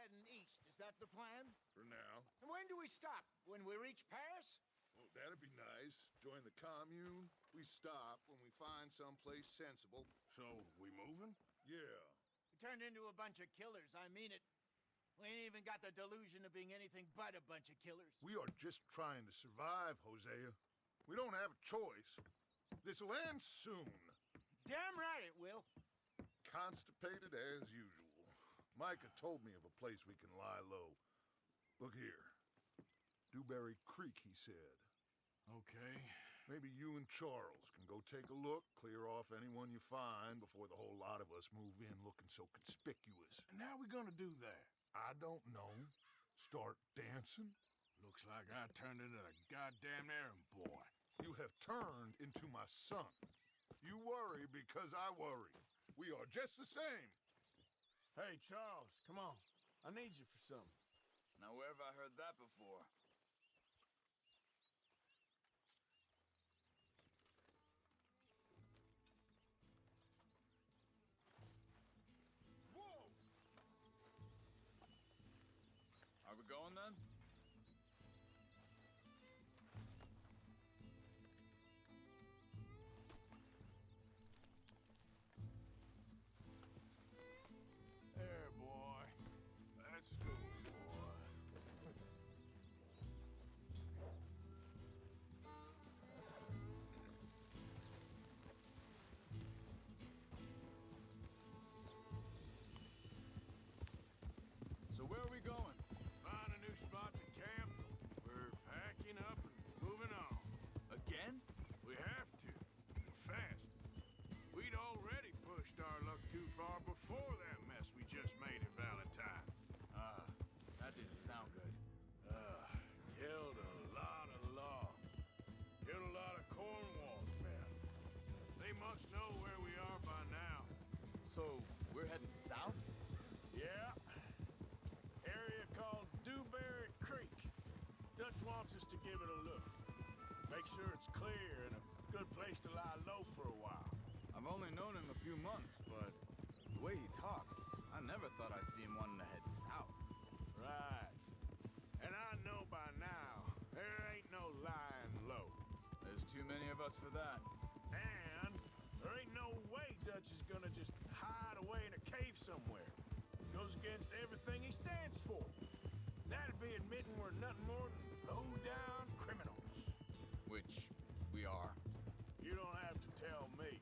heading east. Is that the plan? For now. And when do we stop? When we reach Paris? Well, that'd be nice. Join the commune. We stop when we find someplace sensible. So, we moving? Yeah. We turned into a bunch of killers, I mean it. We ain't even got the delusion of being anything but a bunch of killers. We are just trying to survive, Hosea. We don't have a choice. This'll end soon. Damn right it will. Constipated as usual. Micah told me of a place we can lie low. Look here. Dewberry Creek, he said. Okay. Maybe you and Charles can go take a look, clear off anyone you find before the whole lot of us move in looking so conspicuous. And how we gonna do that? I don't know. Start dancing? Looks like I turned into the goddamn errand boy. You have turned into my son. You worry because I worry. We are just the same. Hey, Charles, come on. I need you for something. Now, where have I heard that before? Whoa! Are we going then? There, boy. Let's go, boy. So where are we going? Find a new spot to camp. We're packing up and moving on. Again? We have to, and fast. We'd already pushed our luck too far before that mess we just made at Valentine. That didn't sound good. Killed a lot of logs. Killed a lot of Cornwall's men. They must know where we are by now. So, we're heading south? Yeah. Area called Dewberry Creek. Dutch wants us to give it a look. Make sure it's clear and a good place to lie low for a while. I've only known him a few months, but the way he talks, I never thought I'd see him wanting to head south. Right. And I know by now, there ain't no lying low. There's too many of us for that. And there ain't no way Dutch is gonna just hide away in a cave somewhere. Goes against everything he stands for. That'd be admitting we're nothing more than low-down criminals. Which we are. You don't have to tell me.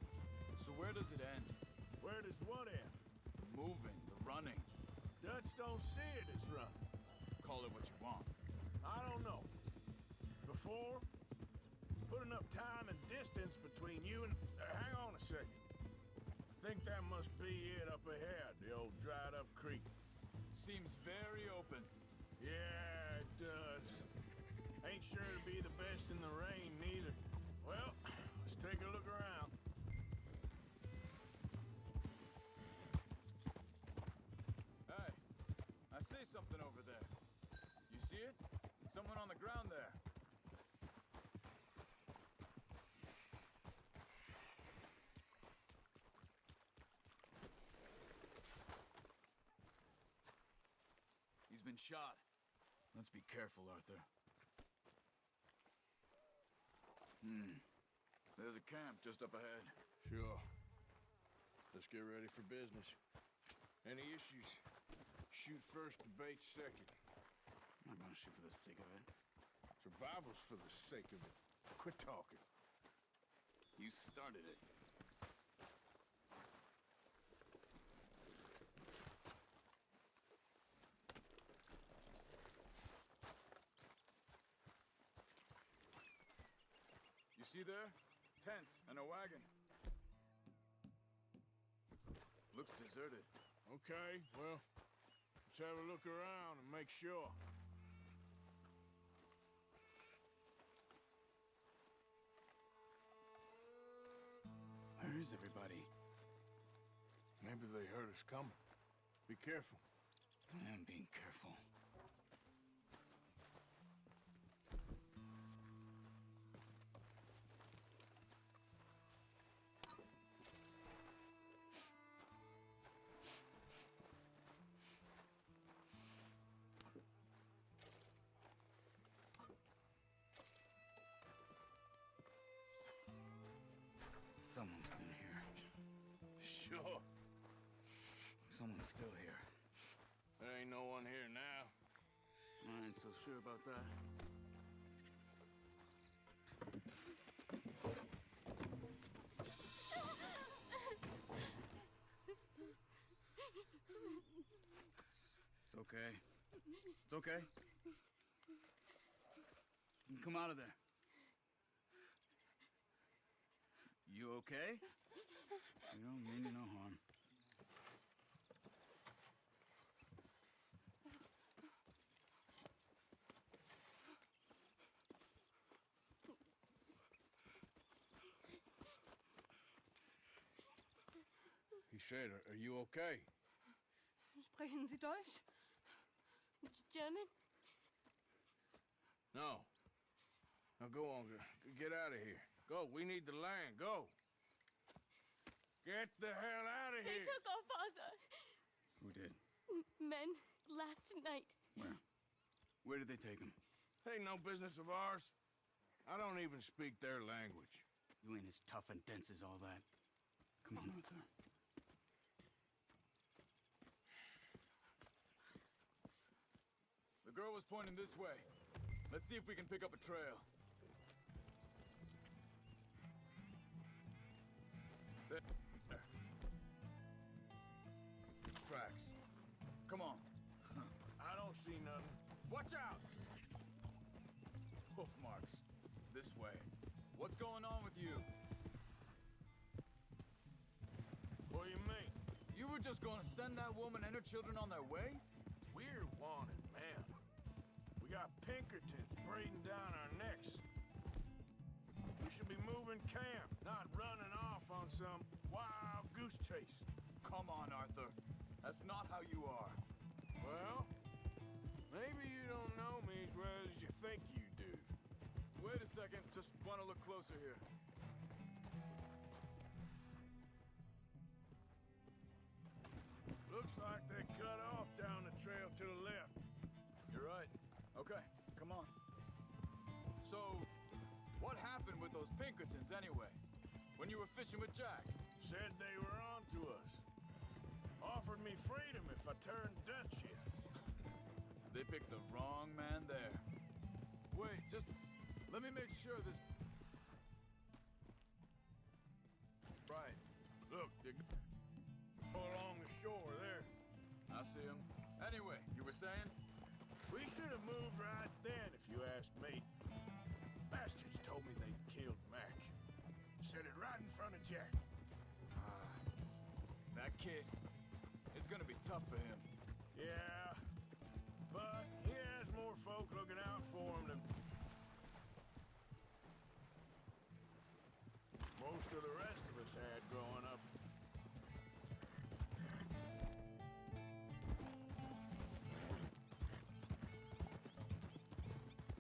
So where does it end? Where does what end? The moving, the running. Dutch don't see it as running. Call it what you want. I don't know. Before, put enough time and distance between you and... hang on a second. I think that must be it up ahead, the old dried-up creek. Seems very open. Yeah, it does. Ain't sure to be the best in the rain, neither. Well, let's take a look around. Hey, I see something over there. You see it? Someone on the ground there. He's been shot. Let's be careful, Arthur. There's a camp just up ahead. Sure. Let's get ready for business. Any issues? Shoot first, debate second. I'm not gonna shoot for the sake of it. Survival's for the sake of it. Quit talking. You started it. You see there? Tents and a wagon. Looks deserted. Okay, well, let's have a look around and make sure. Where is everybody? Maybe they heard us coming. Be careful. I am being careful. someone's still here. There ain't no one here now. I ain't so sure about that. It's okay. It's okay. You come out of there. You okay? You don't mean you no harm. He said, are you okay? Sprechen Sie Deutsch? German? No. Now go on, get out of here. Go, we need the land, go. Get the hell out of They here. took our father. Who did? Men last night. Where? Where did they take him? Ain't no business of ours. I don't even speak their language. You ain't as tough and dense as all that. Come on, Arthur. The girl was pointing this way. Let's see if we can pick up a trail. There. Tracks. Come on. I don't see nothing. Watch out! Hoof marks. This way. What's going on with you? What do you mean? You were just gonna send that woman and her children on their way? We're wanted, man. We got Pinkertons braiding down our necks. We should be moving camp, not running off on some wild goose chase. Come on, Arthur. That's not how you are. Well, maybe you don't know me as well as you think you do. Wait a second. Just want to look closer here. Looks like they cut off down the trail to the left. You're right. Okay, come on. So, what happened with those Pinkertons anyway? When you were fishing with Jack? Said they were on to us. Offered me freedom if I turned Dutch here. They picked the wrong man there. Wait, just let me make sure this... Right. Look, they go along the shore there. I see him. Anyway, you were saying? We should have moved right then, if you ask me. Bastards told me they'd killed Mac. Said it right in front of Jack. That kid, it's gonna be tough for him. Yeah, but he has more folk looking out for him than most of the rest of us had growing up.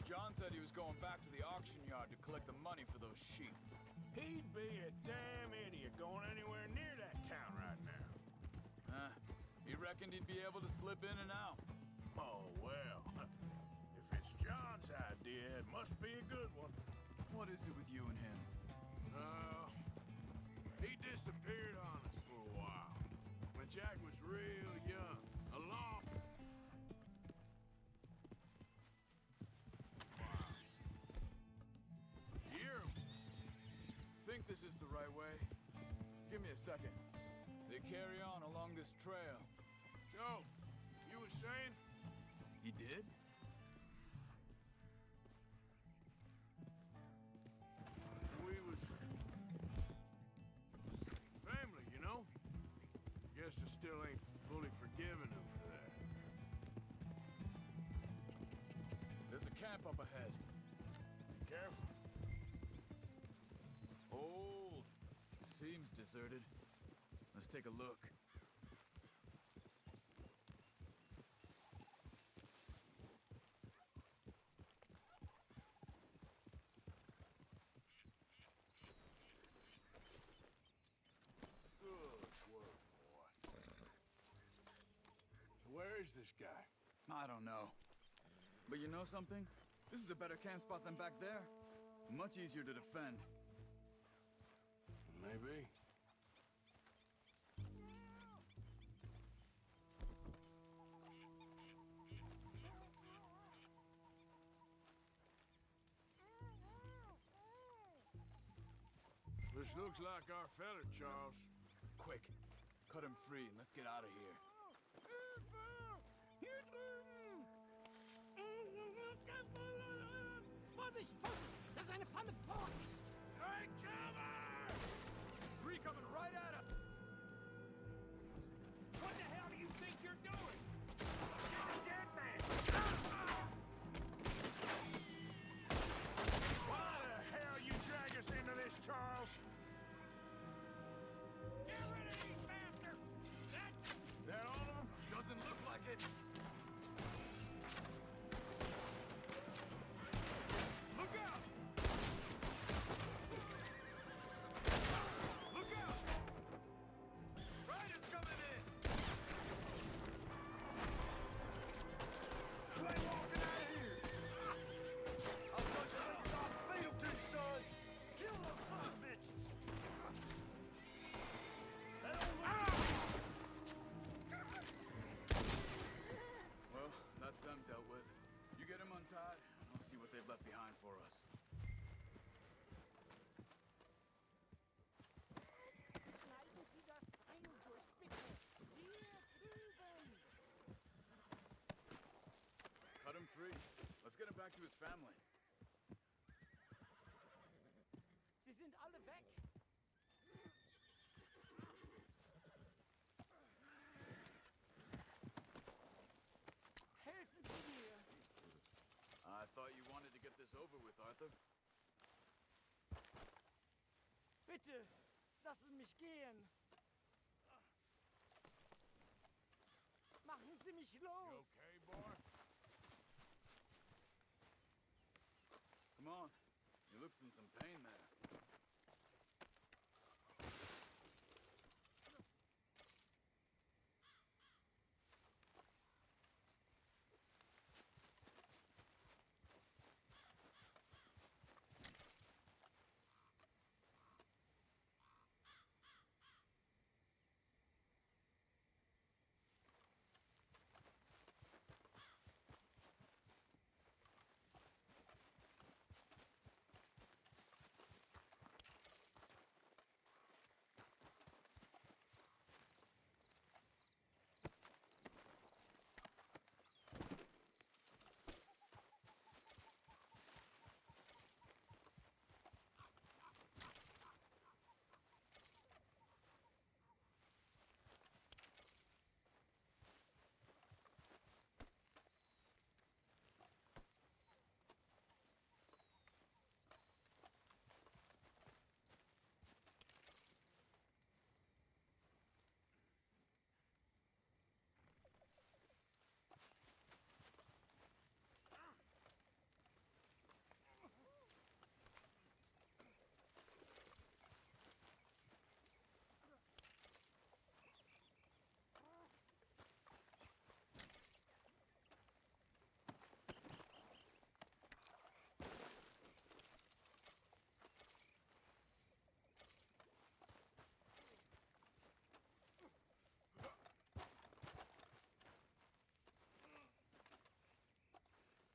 John said he was going back to the auction yard to collect the money for those sheep. He'd be a damn idiot going anywhere near that town right now. He reckoned he'd be able to slip in and out. Oh, well. If it's John's idea, it must be a good one. What is it with you and him? He disappeared on us for a while. When Jack was real young. A long... Wow. Hear him? Think this is the right way? Give me a second. They carry on along this trail. So, you were saying? He did? We was... family, you know? Guess I still ain't fully forgiven him for that. There's a camp up ahead. Careful. Old. Seems deserted. Let's take a look. Good work, boy. Where is this guy? I don't know. But you know something? This is a better camp spot than back there. Much easier to defend. Maybe. looks like our fella, Charles. Quick, cut him free and let's get out of here. Vorsicht, Vorsicht! Das ist eine Falle! Vorsicht! Take cover! Three coming right at us! What the hell do you think you're doing? Get a dead man! Why the hell you drag us into this, Charles? Get rid of these bastards! That all of them? Doesn't look like it. Look out! Look out! Riders coming in! You ain't walking out of here! I'll push you like I'll beat 'em to you, son! Kill those son of bitches! Well, that's them dealt with. You get them untied, and I'll see what they've left behind for us. Schneiden Sie das Seil durch, bitte! Hier drüben! Cut him free. Let's get him back to his family. Sie sind alle weg! Helfen Sie mir! I thought you wanted to get this over with, Arthur. Bitte, lassen mich gehen! Machen Sie mich los! Okay, boy? Come on. You look's in some pain there.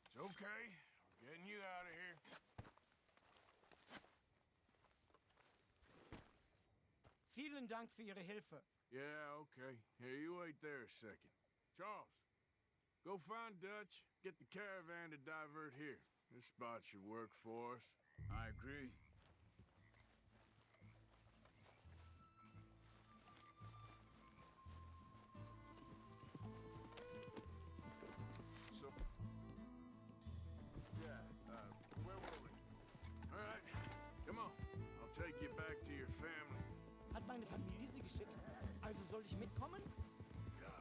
It's okay. We're getting you out of here. Vielen Dank für Ihre Hilfe. Yeah, okay. Here, you wait there a second. Charles, go find Dutch. Get the caravan to divert here. This spot should work for us. I agree. So... Yeah, where were we? All right, come on. I'll take you back to your family. Hat meine Familie Sie geschickt? Also soll ich mitkommen? Ja.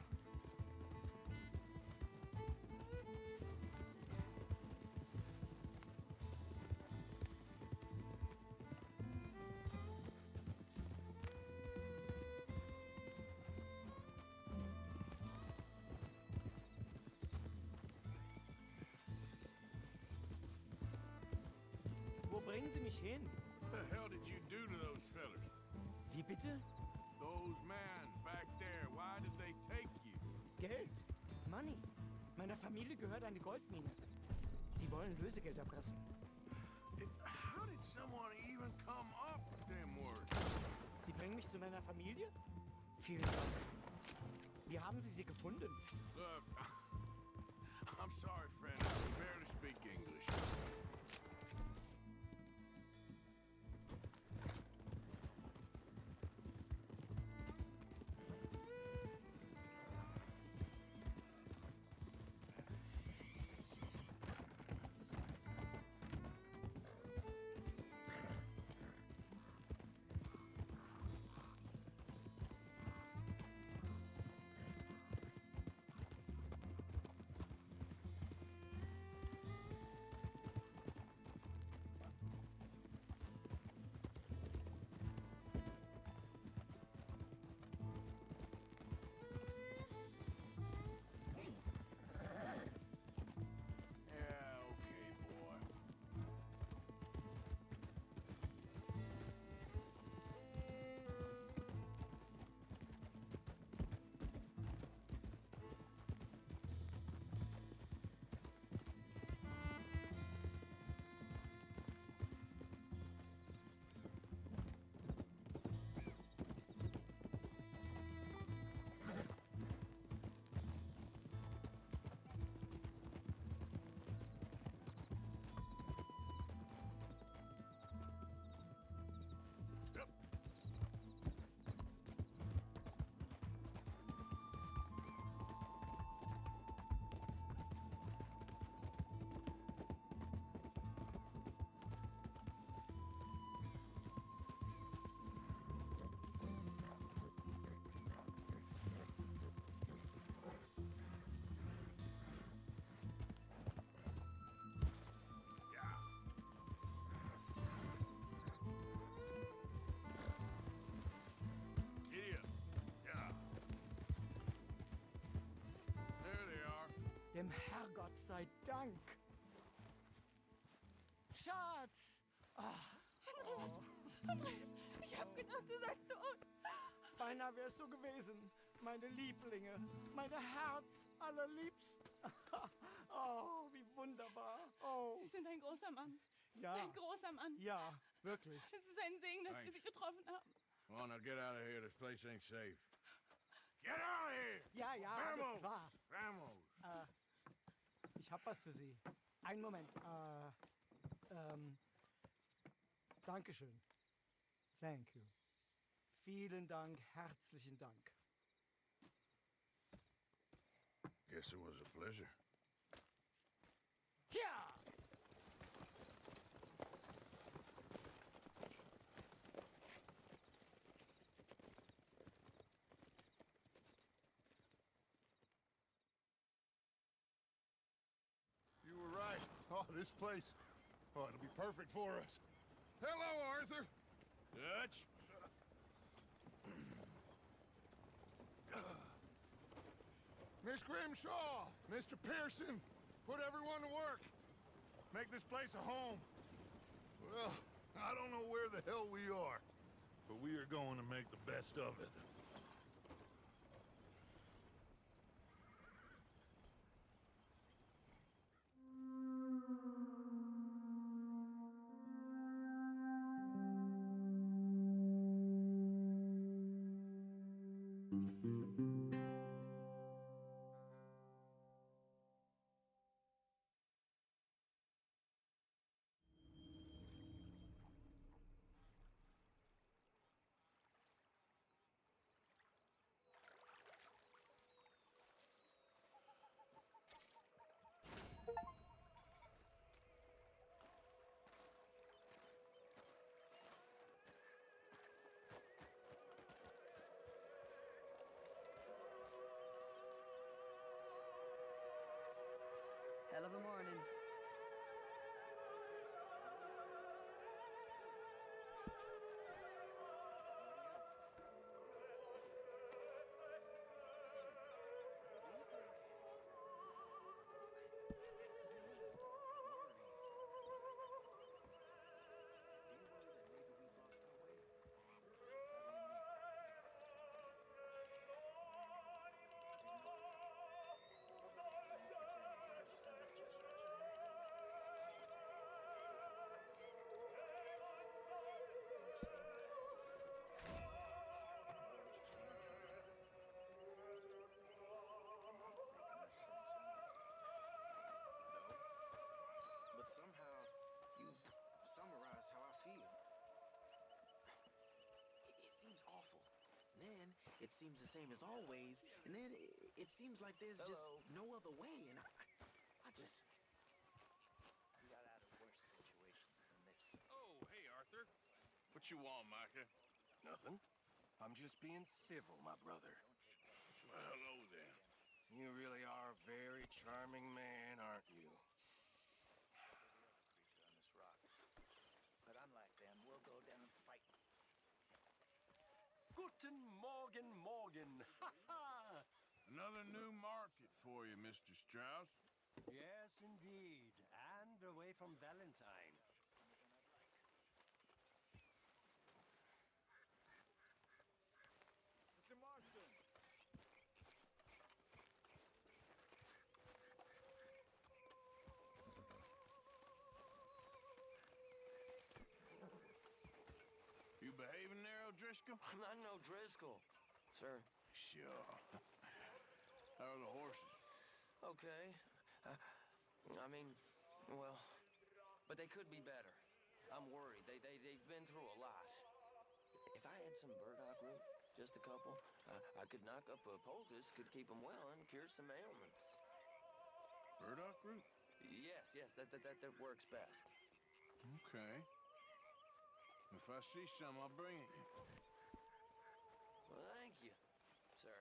Wo bringen Sie mich hin? What the hell did you do to those fellas? Wie bitte? Those men back there, why did they take you? Geld. Money. Meiner Familie gehört eine Goldmine. Sie wollen Lösegeld erpressen. How did someone even come up with them words? bringen mich zu meiner Familie? Vielen Dank. Wie haben Sie sie gefunden? Look, I'm sorry, friend. I can barely speak English. Yeah, okay, boy. Giddy up. Yeah. There they are. Dem Herrgott sei Dank. Schatz! Andreas, ich hab gedacht, du seist tot. Beinahe wär's so gewesen. Meine Lieblinge, meine Herz allerliebst. Oh, wie wunderbar. Oh, Sie sind ein großer Mann. ja, Ein großer Mann. ja, wirklich. Es ist ein Segen, dass wir Thanks. Sie getroffen haben. Come on, now get out of here. This place ain't safe. Get out of here! Ja, ja, alles klar. Vamos! Ich hab was für Sie. Einen Moment. Dankeschön. Thank you. Vielen Dank, herzlichen Dank. Guess it was a pleasure. Ja! You were right. Oh, this place. Oh, it'll be perfect for us. Hello, Arthur. Dutch? Miss Grimshaw, Mr. Pearson, put everyone to work. Make this place a home. Well, I don't know where the hell we are, but we are going to make the best of it. it seems the same as always, and then it seems like there's just no other way, and I just... We got out of worse situations than this. Oh, hey, Arthur. What you want, Micah? Nothing. I'm just being civil, my brother. Well, hello then. You really are a very charming man, aren't you? Creature on this rock. But unlike them, we'll go down fighting. Guten Morgen, Morgen. Ha ha! Another new market for you, Mr. Strauss. Yes, indeed. And away from Valentine. Mr. Marston! You behaving there, O'Driscoll? I'm not no Driscoll, sir. Sure. How are the horses? Okay. I mean, well, but they could be better. I'm worried. They've been through a lot. If I had some burdock root, just a couple, I could knock up a poultice, could keep them well, and cure some ailments. Burdock root? Yes, that works best. Okay. If I see some, I'll bring it you. Well, thank you, sir.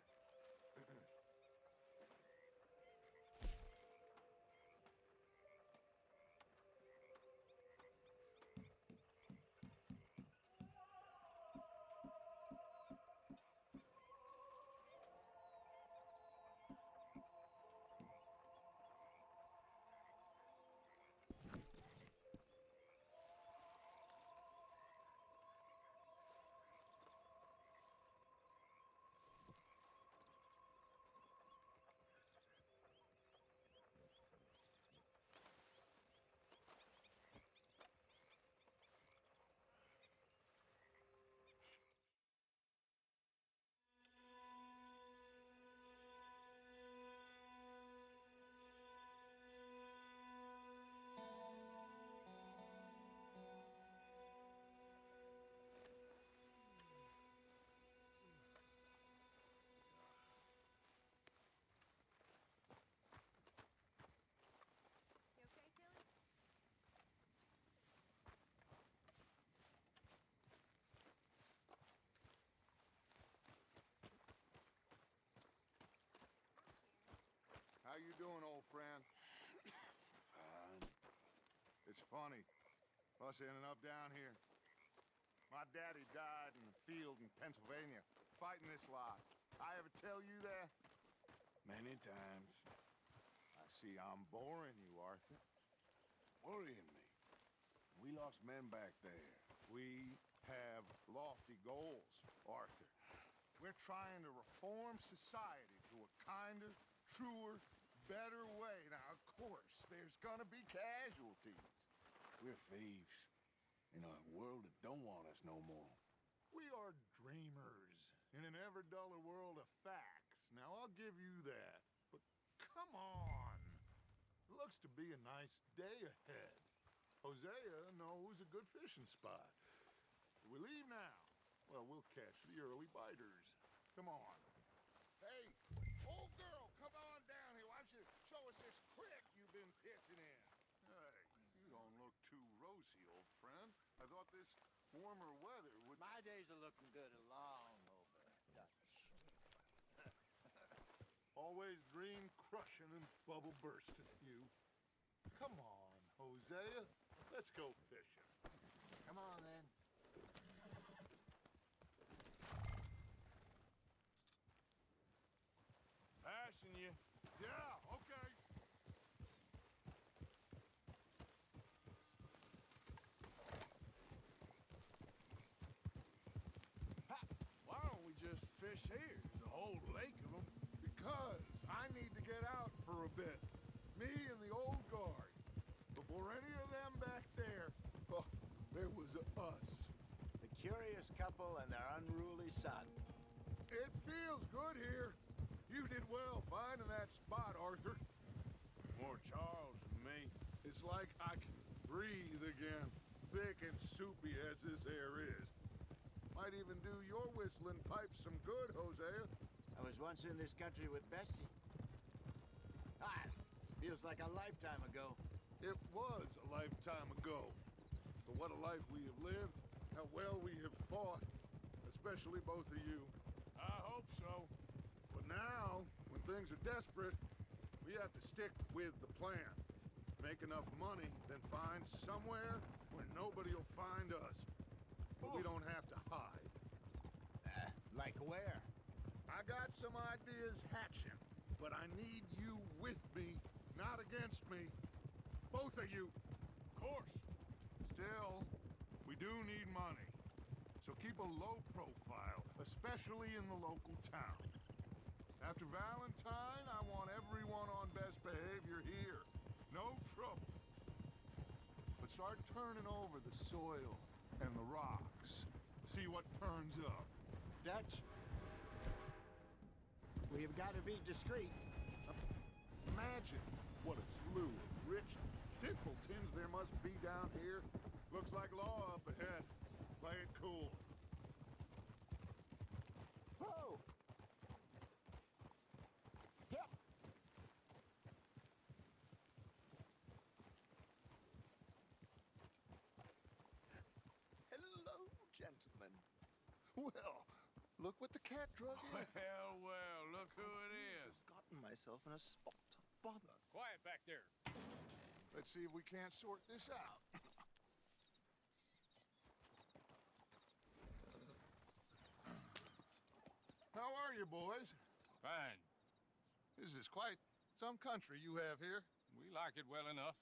How you doing, old friend? Fine. It's funny, us ending up down here. My daddy died in the field in Pennsylvania, fighting this lot. I ever tell you that? Many times. I see I'm boring you, Arthur. Worrying me. We lost men back there. We have lofty goals, Arthur. We're trying to reform society to a kinder, truer, better way. Now, of course, there's gonna be casualties. We're thieves. In a world that don't want us no more. We are dreamers in an ever duller world of facts. Now, I'll give you that. But come on. Looks to be a nice day ahead. Hosea knows a good fishing spot. Do we leave now? Well, we'll catch the early biters. Come on. Hey, old girl, come on down here. Why don't you show us this creek you've been pissing in? Hey, you don't look too rosy, old friend. I thought this warmer weather would... My days are looking good along over, Dutch. Always dream crushing and bubble bursting, you. Come on, Hosea. Let's go fishing. Come on, then. Passing you. Yeah, okay. Why don't we just fish here? There's a whole lake of them. Because I need to get out for a bit. Me and the old guard. Before any of them back there, oh, there was us. The curious couple and their unruly son. It feels good here. You did well finding that spot, Arthur. More Charles than me. It's like I can breathe again, thick and soupy as this air is. My might even do your whistling pipes some good, Hosea. I was once in this country with Bessie. Ah, feels like a lifetime ago. It was a lifetime ago. But what a life we have lived, how well we have fought, especially both of you. I hope so. But now, when things are desperate, we have to stick with the plan. Make enough money, then find somewhere where nobody will find us. But we don't have to hide. Like where? I got some ideas hatching, but I need you with me, not against me. Both of you. Of course. Still, we do need money. So keep a low profile, especially in the local town. After Valentine, I want everyone on best behavior here. No trouble. But start turning over the soil and the rocks. See what turns up. Dutch? We've got to be discreet. Imagine what a slew of rich simpletons there must be down here. Looks like law up ahead. Play it cool. Whoa! Yep. Hello, gentlemen. Well, look what the cat drug in. Well, look who it is. Gotten myself in a spot of bother. Quiet back there. Let's see if we can't sort this out. How are you, boys? Fine. This is quite some country you have here. We like it well enough.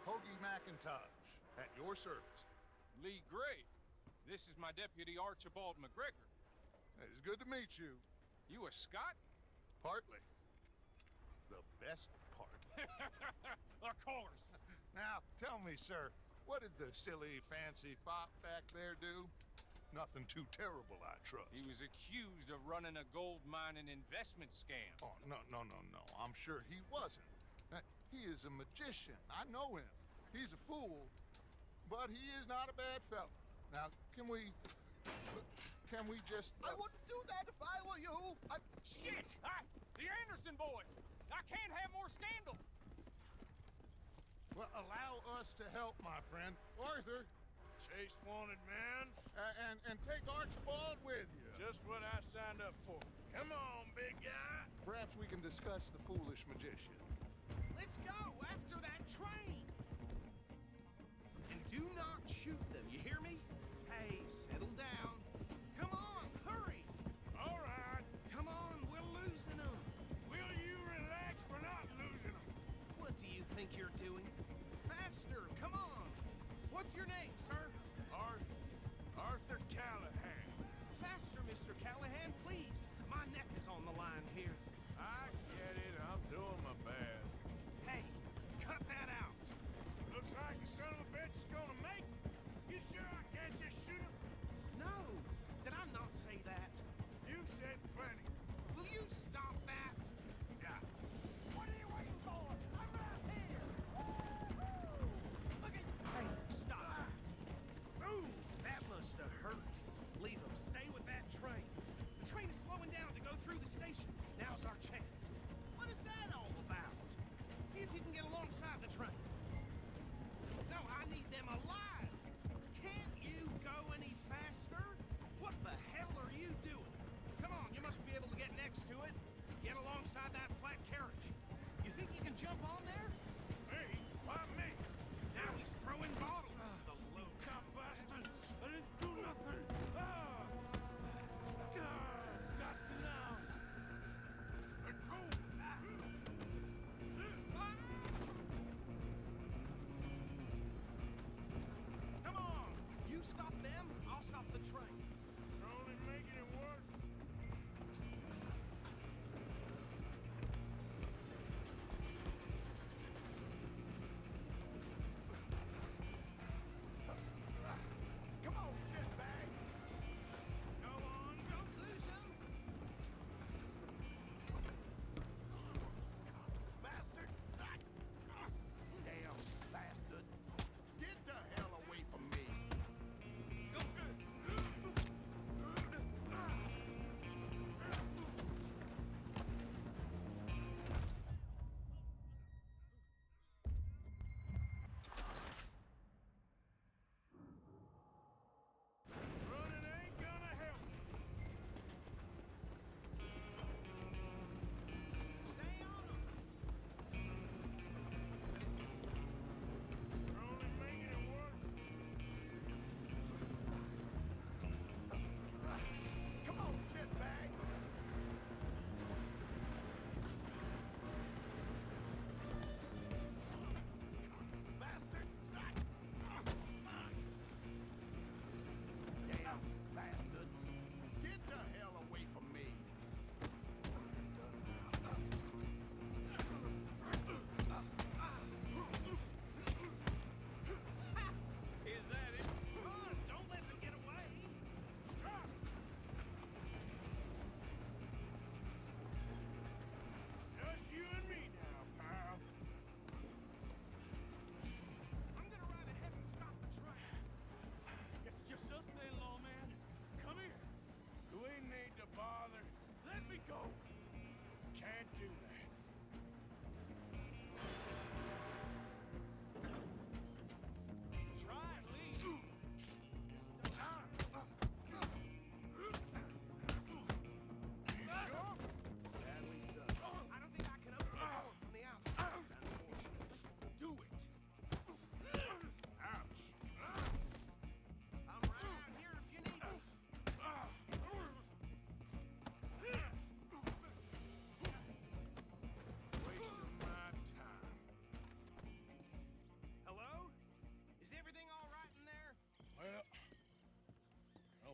Hoagie McIntosh, at your service. Lee Gray. This is my deputy Archibald McGregor. It is good to meet you. You a Scot? Partly. The best part. Of course. Now, tell me, sir, what did the silly, fancy fop back there do? Nothing too terrible, I trust. He was accused of running a gold mining investment scam. Oh, no. I'm sure he wasn't. He is a magician. I know him. He's a fool, but he is not a bad fellow. Now, can we just... I wouldn't do that if I were you. Shit! The Anderson boys! I can't have more scandal! Well, allow us to help, my friend. Arthur, Chase wanted man. and take Archibald with you. Just what I signed up for. Come on, big guy. Perhaps we can discuss the foolish magician. Let's go after that train! And do not shoot them, you hear me? Hey, settle down. Come on, hurry! All right. Come on, we're losing them. Will you relax? We're not losing them. What do you think you're doing? Faster, come on! What's your name, sir? Arthur Callahan. Faster, Mr. Callahan, please. My neck is on the line here. I get it. I'm doing my best. Hey, cut that out. Looks like the son of a bitch is gonna make it. You sure I can't just shoot him? No, did I not say that? You've said plenty. Will you stop that? Yeah. What are you waiting for? I'm right here! Look at... Hey, stop it! Ooh, that must have hurt. Leave him. Stay with that train. The train is slowing down to go through the station. Now's our chance. What is that all about? See if you can get alongside the train. No, I need them alive! Can't you go any faster? What the hell are you doing? Come on, you must be able to get next to it. Get alongside that flat carriage. You think you can jump on there? Me? Why me? Now he's throwing bottles. So slow. Cop bastard. I didn't do nothing. Ah! God, got to now. Let go. Come on! You stop them, I'll stop the train. You're only making it worse. Come on, shitbag! Go on, don't lose them. Bastard! Damn bastard! Get the hell away from me!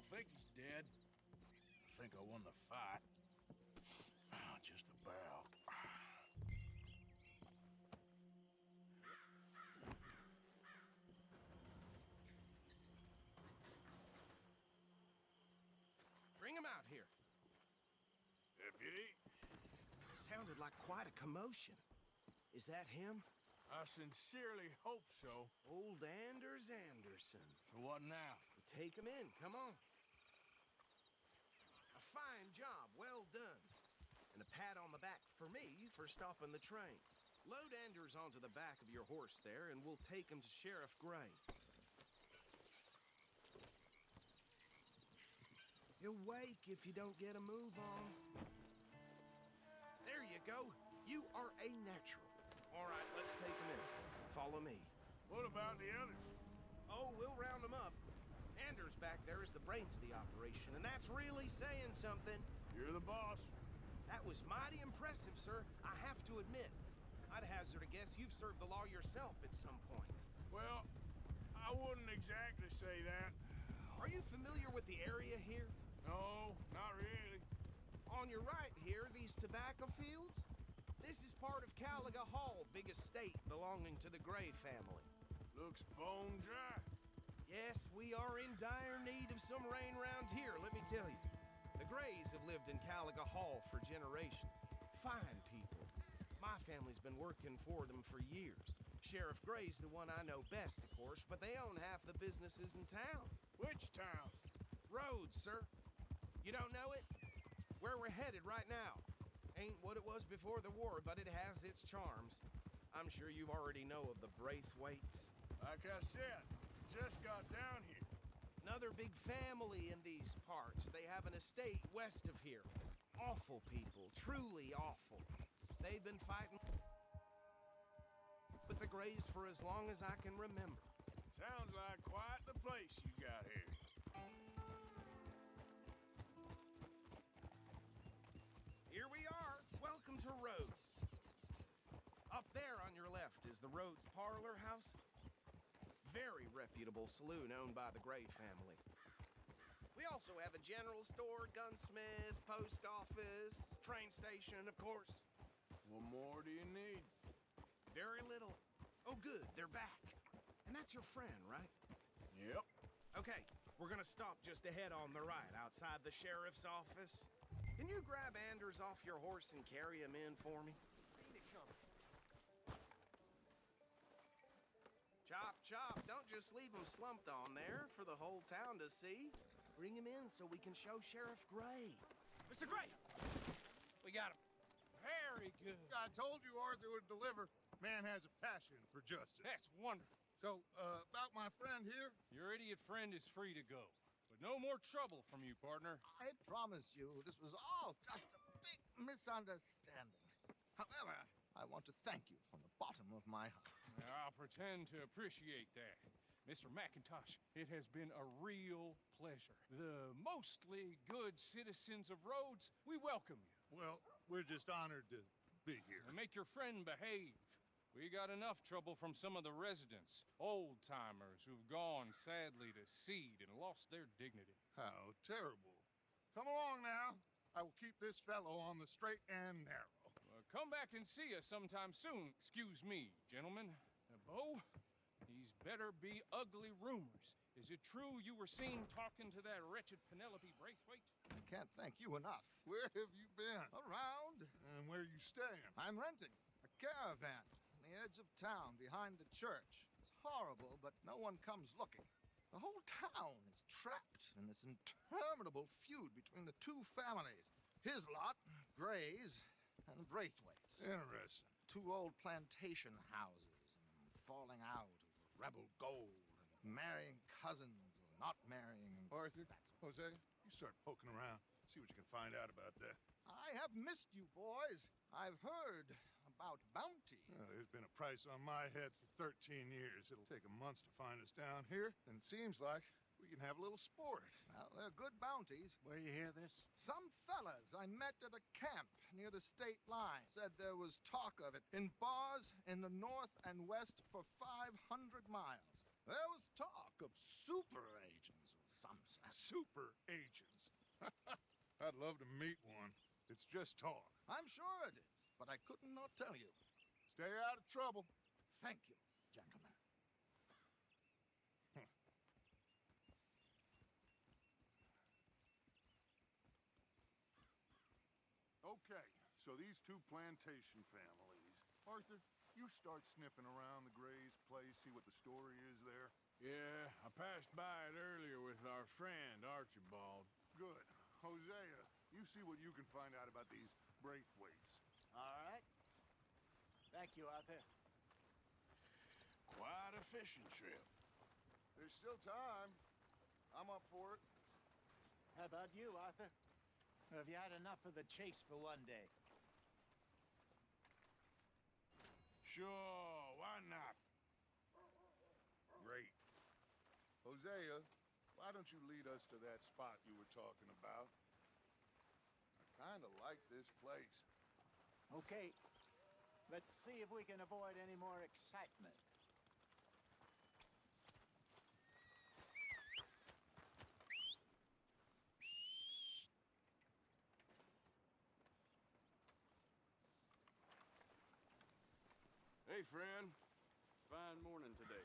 think he's dead. I think I won the fight. Just about. Bring him out here. Deputy, Sounded like quite a commotion. Is that him? I sincerely hope so. Old Anders Anderson. So what now? Take him in, come on. A fine job, well done. And a pat on the back for me for stopping the train. Load Anders onto the back of your horse there, and we'll take him to Sheriff Gray. He'll wake if you don't get a move on. There you go. You are a natural. All right, let's take him in. Follow me. What about the others? Oh, we'll round them up. Anders back there is the brains of the operation, and that's really saying something. You're the boss. That was mighty impressive, sir. I have to admit. I'd hazard a guess you've served the law yourself at some point. Well, I wouldn't exactly say that. Are you familiar with the area here? No, not really. On your right here, these tobacco fields? This is part of Caliga Hall, big estate belonging to the Gray family. Looks bone dry. Yes, we are in dire need of some rain round here, let me tell you. The Grays have lived in Caliga Hall for generations. Fine people. My family's been working for them for years. Sheriff Gray's the one I know best, of course, but they own half the businesses in town. Which town? Rhodes, sir. You don't know it? Where we're headed right now. Ain't what it was before the war, but it has its charms. I'm sure you already know of the Braithwaites. Like I said, just got down here. Another big family in these parts. They have an estate west of here. Awful people, truly awful. They've been fighting with the Grays for as long as I can remember. Sounds like quite the place you got here. Here we are. Welcome to Rhodes. Up there on your left is the Rhodes Parlor House. Very reputable saloon owned by the Gray family. We also have a general store, gunsmith, post office, train station, of course. What more do you need? Very little. Oh, good, they're back. And that's your friend, right? Yep. Okay, we're gonna stop just ahead on the right, outside the sheriff's office. Can you grab Anders off your horse and carry him in for me? Seen it coming. Chop, chop, don't just leave him slumped on there for the whole town to see. Bring him in so we can show Sheriff Gray. Mr. Gray! We got him. Very good. I told you Arthur would deliver. Man has a passion for justice. That's wonderful. So, about my friend here? Your idiot friend is free to go. But no more trouble from you, partner. I promise you, this was all just a big misunderstanding. However, I want to thank you from the bottom of my heart. I'll pretend to appreciate that. Mr. McIntosh, it has been a real pleasure. The mostly good citizens of Rhodes, we welcome you. Well, we're just honored to be here. And make your friend behave. We got enough trouble from some of the residents, old-timers who've gone, sadly, to seed and lost their dignity. How terrible. Come along now. I will keep this fellow on the straight and narrow. Come back and see us sometime soon. Excuse me, gentlemen. Bo, these better be ugly rumors. Is it true you were seen talking to that wretched Penelope Braithwaite? I can't thank you enough. Where have you been? Around. And where are you staying? I'm renting a caravan on the edge of town behind the church. It's horrible, but no one comes looking. The whole town is trapped in this interminable feud between the two families. His lot, Grays, and Braithwaite's. Interesting. Two old plantation houses, and falling out over rebel gold, and marrying cousins or not marrying. Arthur, Jose, you start poking around. See what you can find out about that. I have missed you, boys. I've heard about bounty. Well, there's been a price on my head for 13 years. It'll take a month to find us down here, and it seems like we can have a little sport. Well, they're good bounties. Where you hear this? Some fellas I met at a camp near the state line said there was talk of it in bars in the north and west for 500 miles. There was talk of super agents of some super agents. I'd love to meet one. It's just talk. I'm sure it is, but I could not tell you. Stay out of trouble. Thank you, gentlemen. Okay, so these two plantation families. Arthur, you start sniffing around the Gray's place, see what the story is there. Yeah, I passed by it earlier with our friend, Archibald. Good. Hosea, you see what you can find out about these Braithwaites. All right. Thank you, Arthur. Quite a fishing trip. There's still time. I'm up for it. How about you, Arthur? Have you had enough of the chase for one day? Sure, why not? Great. Hosea, why don't you lead us to that spot you were talking about? I kind of like this place. Okay. Let's see if we can avoid any more excitement. Hey, friend. Fine morning today.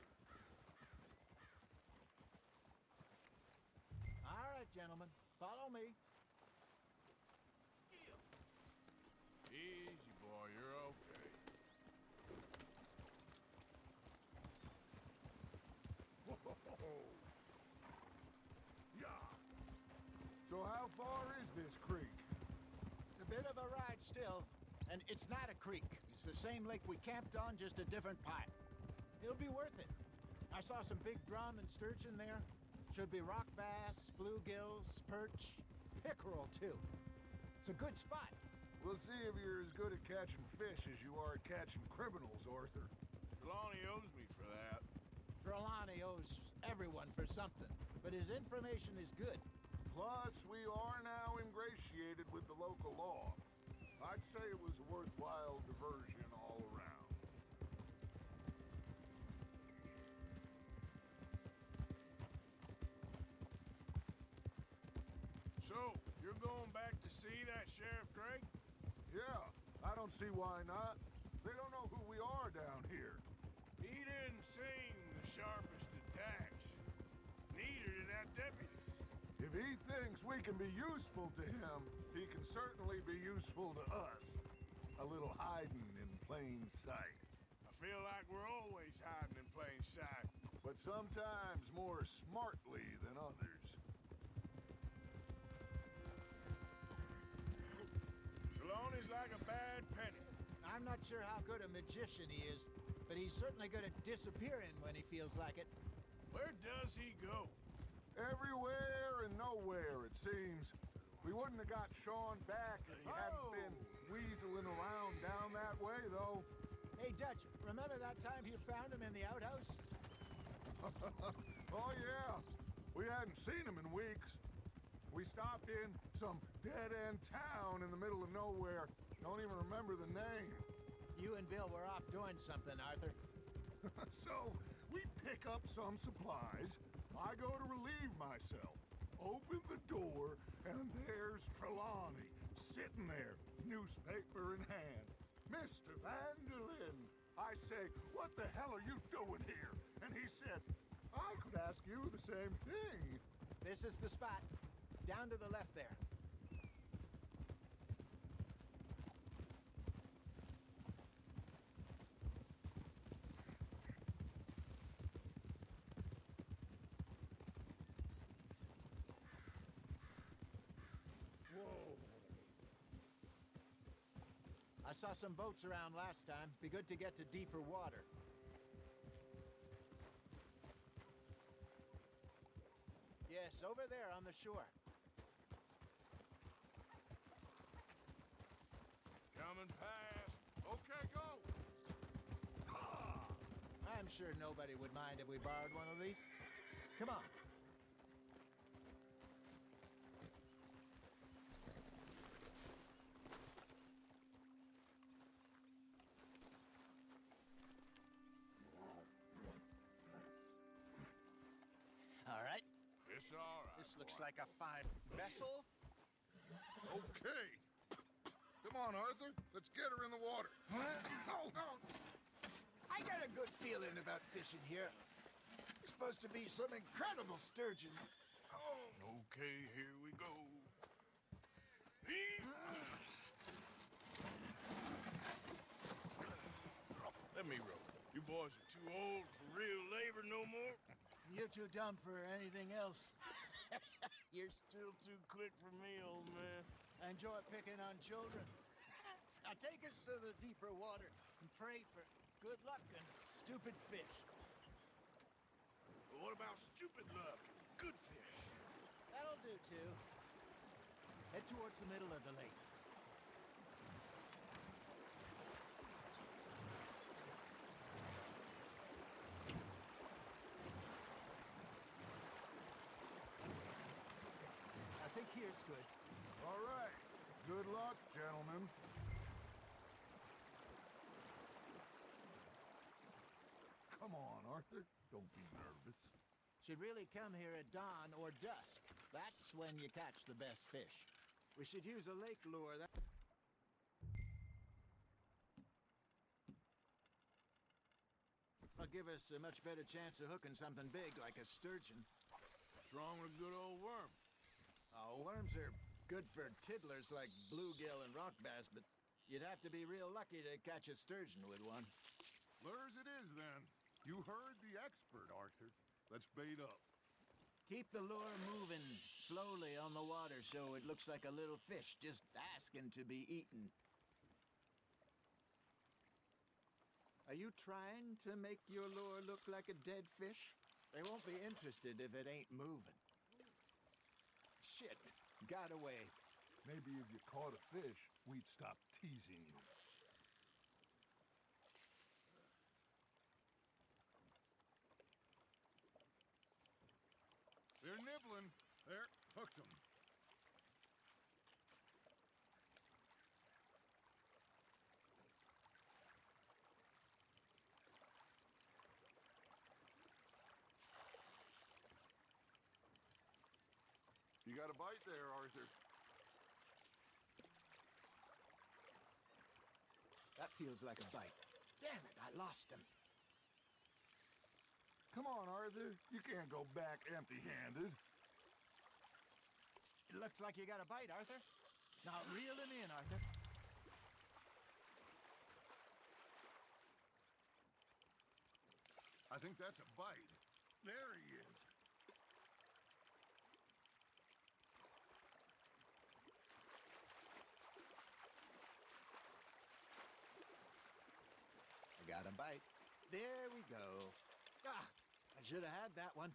All right, gentlemen. Follow me. Easy, boy. You're okay. Yeah. So how far is this creek? It's a bit of a ride still, and it's not a creek. It's the same lake we camped on, just a different pipe. It'll be worth it. I saw some big drum and sturgeon there. Should be rock bass, bluegills, perch, pickerel, too. It's a good spot. We'll see if you're as good at catching fish as you are at catching criminals, Arthur. Trelawney owes me for that. Trelawney owes everyone for something, but his information is good. Plus, we are now ingratiated with the local law. I'd say it was a worthwhile diversion all around. So, you're going back to see that Sheriff Gray? Yeah, I don't see why not. They don't know who we are down here. He didn't seem the sharpest attacks. Neither did that deputy. If he thinks we can be useful to him, he can certainly be useful to us. A little hiding in plain sight. I feel like we're always hiding in plain sight. But sometimes more smartly than others. Trelawney's like a bad penny. I'm not sure how good a magician he is, but he's certainly good at disappearing when he feels like it. Where does he go? Everywhere and nowhere, it seems. We wouldn't have got Sean back if he hadn't been weaseling around down that way, though. Hey, Dutch, remember that time you found him in the outhouse? Oh, yeah. We hadn't seen him in weeks. We stopped in some dead-end town in the middle of nowhere. Don't even remember the name. You and Bill were off doing something, Arthur. So, we pick up some supplies. I go to relieve myself. Open the door, and there's Trelawney, sitting there, newspaper in hand. Mr. Vanderlyn. I say, what the hell are you doing here? And he said, I could ask you the same thing. This is the spot. Down to the left there. I saw some boats around last time. Be good to get to deeper water. Yes, over there on the shore. Coming past. Okay, go. I'm sure nobody would mind if we borrowed one of these. Come on. It's all right. This looks boy. like a fine vessel. Okay. Come on, Arthur. Let's get her in the water. I got a good feeling about fishing here. It's supposed to be some incredible sturgeon. Okay, here we go. Let me row. You boys are too old for real labor no more. You're too dumb for anything else. You're still too quick for me, old man. I enjoy picking on children. Now take us to the deeper water and pray for good luck and stupid fish. But what about stupid luck and good fish? That'll do, too. Head towards the middle of the lake. I think here's good. All right. Good luck, gentlemen. Come on, Arthur. Don't be nervous. Should really come here at dawn or dusk. That's when you catch the best fish. We should use a lake lure. That'll give us a much better chance of hooking something big like a sturgeon. What's wrong with a good old worm? Oh, worms are good for tiddlers like bluegill and rock bass, but you'd have to be real lucky to catch a sturgeon with one. Lures it is, then. You heard the expert, Arthur. Let's bait up. Keep the lure moving slowly on the water so it looks like a little fish just asking to be eaten. Are you trying to make your lure look like a dead fish? They won't be interested if it ain't moving. Shit, got away. Maybe if you caught a fish, we'd stop teasing you. They're nibbling. There, hooked them. You got a bite there, Arthur. That feels like a bite. Damn it, I lost him. Come on, Arthur. You can't go back empty-handed. It looks like you got a bite, Arthur. Now reel him in, Arthur. I think that's a bite. There he is. I got a bite. There we go. Ah, I should have had that one.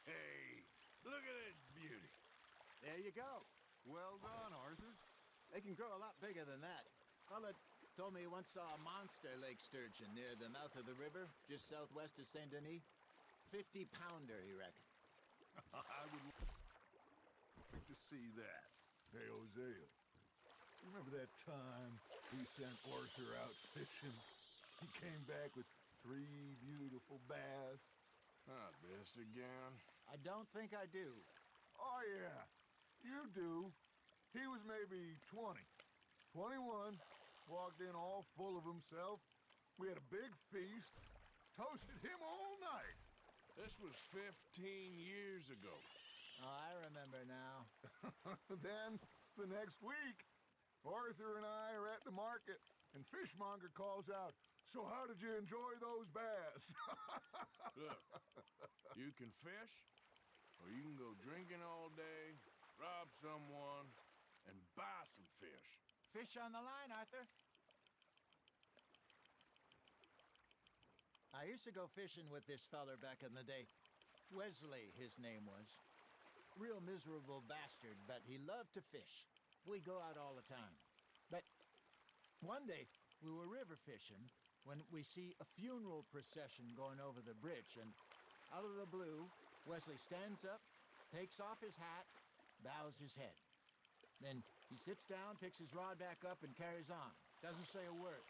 Hey, look at this beauty. There you go. Well done, Arthur. They can grow a lot bigger than that. Fella told me he once saw a monster lake sturgeon near the mouth of the river, just southwest of Saint Denis. 50-pounder, he reckoned. I would like to see that. Hey, Hosea. Remember that time we sent Arthur out fishing? He came back with 3 beautiful bass. Ah, this again. I don't think I do. Oh, yeah. You do. He was maybe 20. 21. Walked in all full of himself. We had a big feast. Toasted him all night. This was 15 years ago. Oh, I remember now. Then, the next week, Arthur and I are at the market, and Fishmonger calls out, "So how did you enjoy those bass?" Look, you can fish, or you can go drinking all day, rob someone, and buy some fish. Fish on the line, Arthur. I used to go fishing with this feller back in the day. Wesley, his name was. Real miserable bastard, but he loved to fish. We'd go out all the time. But one day, we were river fishing when we see a funeral procession going over the bridge, and out of the blue, Wesley stands up, takes off his hat, bows his head. Then he sits down, picks his rod back up, and carries on. Doesn't say a word.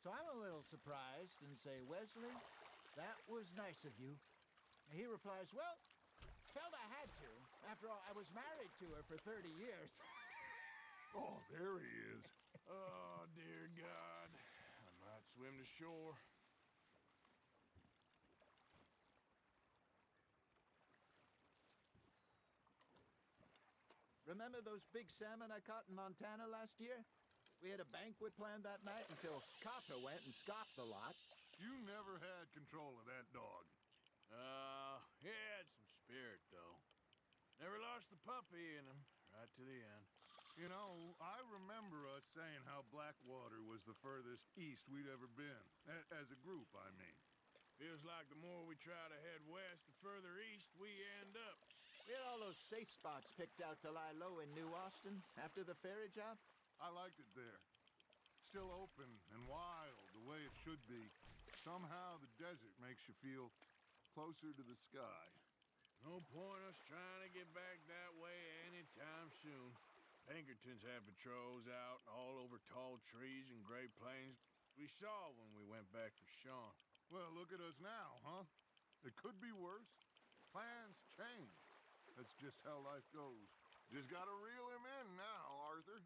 So I'm a little surprised and say, "Wesley, that was nice of you." And he replies, "Well, Felt I had to. After all, I was married to her for 30 years. Oh, there he is. Oh, dear God. I might swim to shore. Remember those big salmon I caught in Montana last year? We had a banquet planned that night until Copper went and scoffed the lot. You never had control of that dog. He had some spirit, though. Never lost the puppy in him, right to the end. You know, I remember us saying how Blackwater was the furthest east we'd ever been. As a group, I mean. Feels like the more we try to head west, the further east we end up. We had all those safe spots picked out to lie low in New Austin after the ferry job. I liked it there. Still open and wild, the way it should be. Somehow the desert makes you feel closer to the sky. No point us trying to get back that way anytime soon. Pinkertons had patrols out all over tall trees and Great Plains. We saw when we went back for Sean. Well, look at us now, huh? It could be worse. Plans change. That's just how life goes. Just gotta reel him in now, Arthur.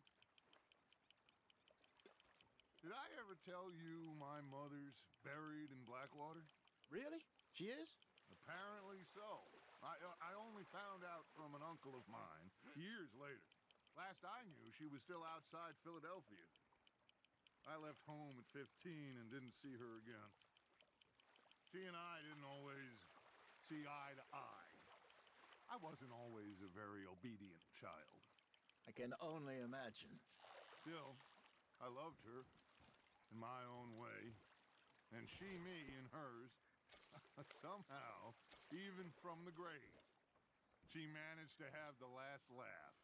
Did I ever tell you my mother's buried in Blackwater? Really? She is? Apparently so. I only found out from an uncle of mine years later. Last I knew, she was still outside Philadelphia. I left home at 15 and didn't see her again. She and I didn't always see eye to eye. I wasn't always a very obedient child. I can only imagine. Still, I loved her in my own way, and she me in hers. Somehow, even from the grave, she managed to have the last laugh.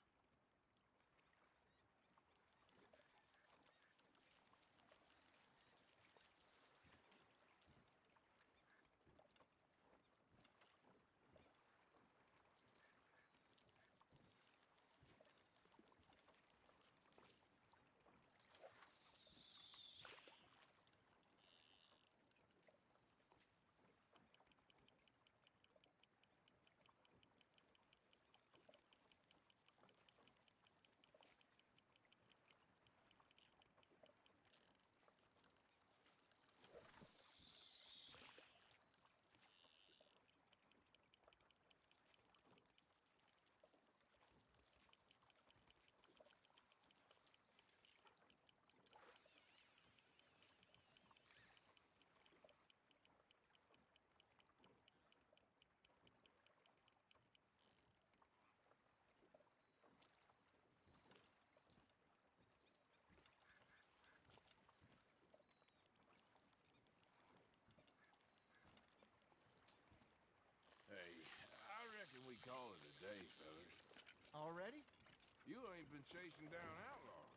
Call it a day, fellas. Already? You ain't been chasing down outlaws.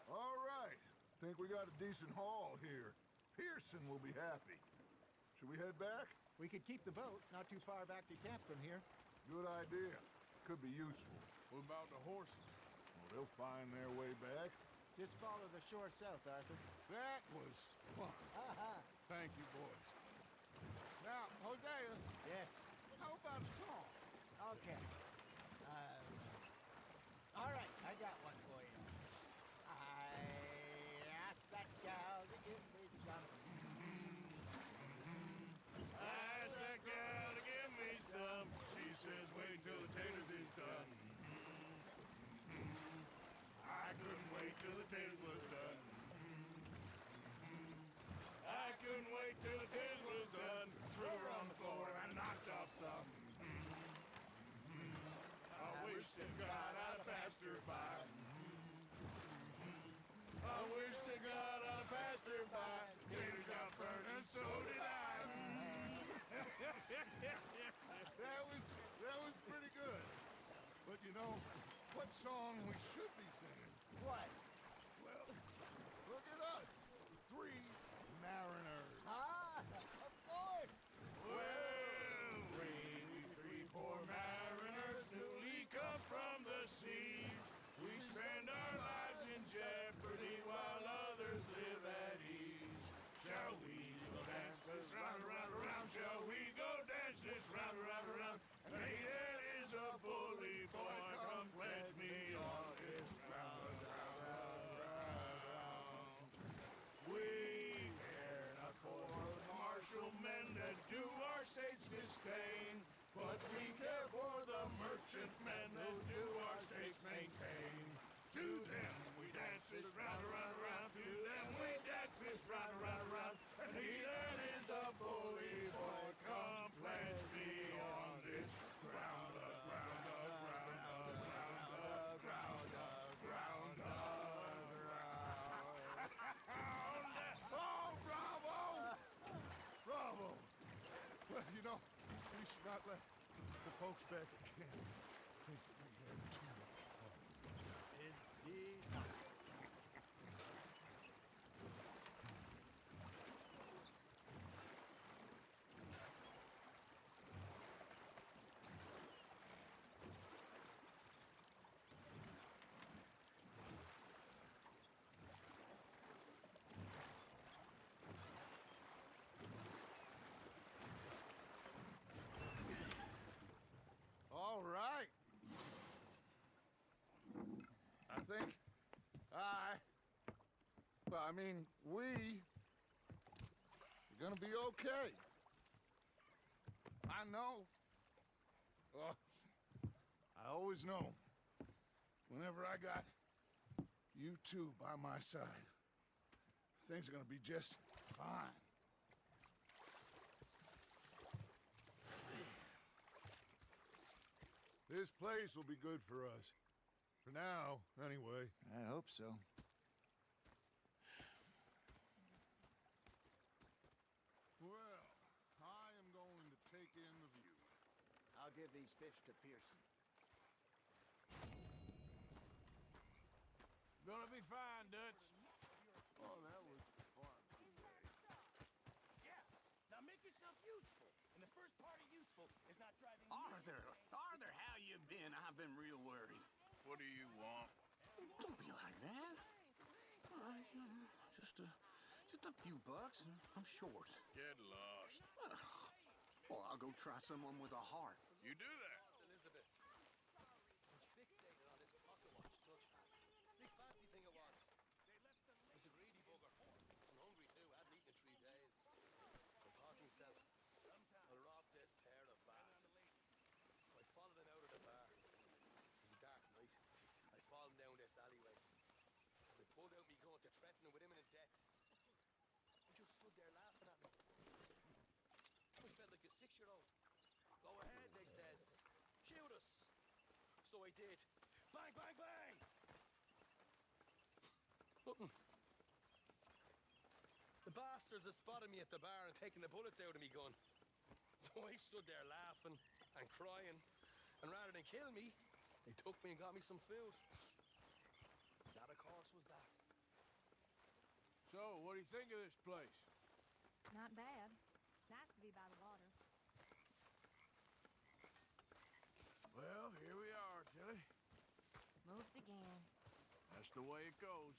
All right. Think we got a decent haul here. Pearson will be happy. Should we head back? We could keep the boat not too far back to camp from here. Good idea. Could be useful. What about the horses? Well, they'll find their way back. Just follow the shore south, Arthur. That was fun. Thank you, boys. Now, Hosea. Yes. How about a song? Okay. All right, I got one for you. I asked that gal to give me some. I asked that gal to give me some. She says, wait till the taters is done. I couldn't wait till the taters was done. I couldn't wait till the taters was done. Threw her on the floor and knocked off some. I wish to God I'd passed her by. I wish to God I passed her by. Taters got burned and so did I. That was pretty good. But you know, what song we should be singing? What? Well, look at us. 3 mariners. Ah, of course. Well, we 3 poor mariners newly come from the sea. We spend our lives in jeopardy while others live at ease. Shall we go dance this round, around, around? Shall we go dance this round, around, around? folks back at camp think that we had too much fun. Indeed not. All right. I think we are gonna be okay. I know. Oh, I always know. Whenever I got you two by my side, things are gonna be just fine. This place will be good for us. For now, anyway. I hope so. Well, I am going to take in the view. I'll give these fish to Pearson. Gonna be fine, Dutch. Oh, that was fun today. Yeah. Now make yourself useful. And the first part of useful is not driving. Arthur, how you been? I've been real worried. What do you want? Don't be like that. All right, just a few bucks. I'm short. Get lost. Well, I'll go try someone with a heart. You do that. Elizabeth. Fixated on this pocket watch, Dutch. Big fancy thing it was. He's a greedy bugger. And hungry too. Hadn't eaten in 3 days. I thought to myself, I'll rob this pair of bastards. I followed him out of the bar. It was a dark night. I followed him down this alleyway. As I pulled out me gun to threaten him with imminent death. He just stood there laughing at me. I felt like a 6-year-old. Go ahead, they says. Shoot us. So I did. Bang, bang, bang! Nothing. The bastards had spotted me at the bar and taken the bullets out of me gun. So I stood there laughing and crying. And rather than kill me, they took me and got me some food. That, of course, was that. So, what do you think of this place? Not bad. Nice to be by the water. Well, here we are, Tilly. Moved again. That's the way it goes.